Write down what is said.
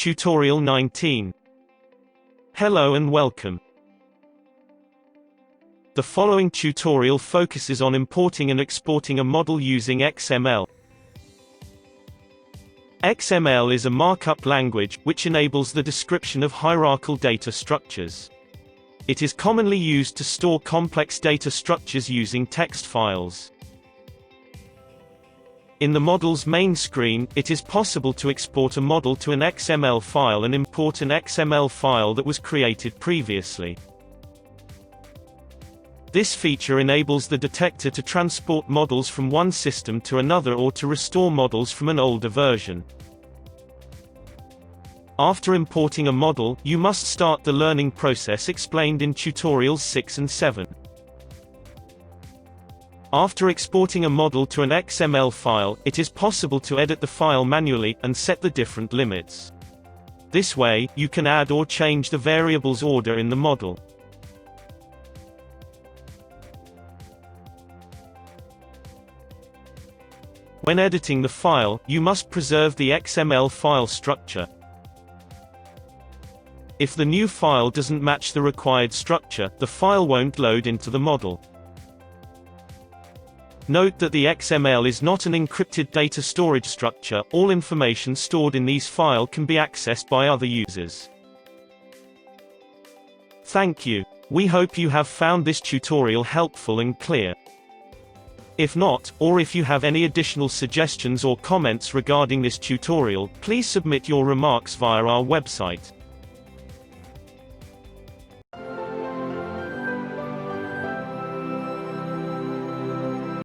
Tutorial 19. Hello and welcome. The following tutorial focuses on importing and exporting a model using XML. XML is a markup language, which enables the description of hierarchical data structures. It is commonly used to store complex data structures using text files. In the model's main screen, it is possible to export a model to an XML file and import an XML file that was created previously. This feature enables the detector to transport models from one system to another or to restore models from an older version. After importing a model, you must start the learning process explained in tutorials 6 and 7. After exporting a model to an XML file, it is possible to edit the file manually, and set the different limits. This way, you can add or change the variable's order in the model. When editing the file, you must preserve the XML file structure. If the new file doesn't match the required structure, the file won't load into the model. Note that the XML is not an encrypted data storage structure. All information stored in these files can be accessed by other users. Thank you. We hope you have found this tutorial helpful and clear. If not, or if you have any additional suggestions or comments regarding this tutorial, please submit your remarks via our website.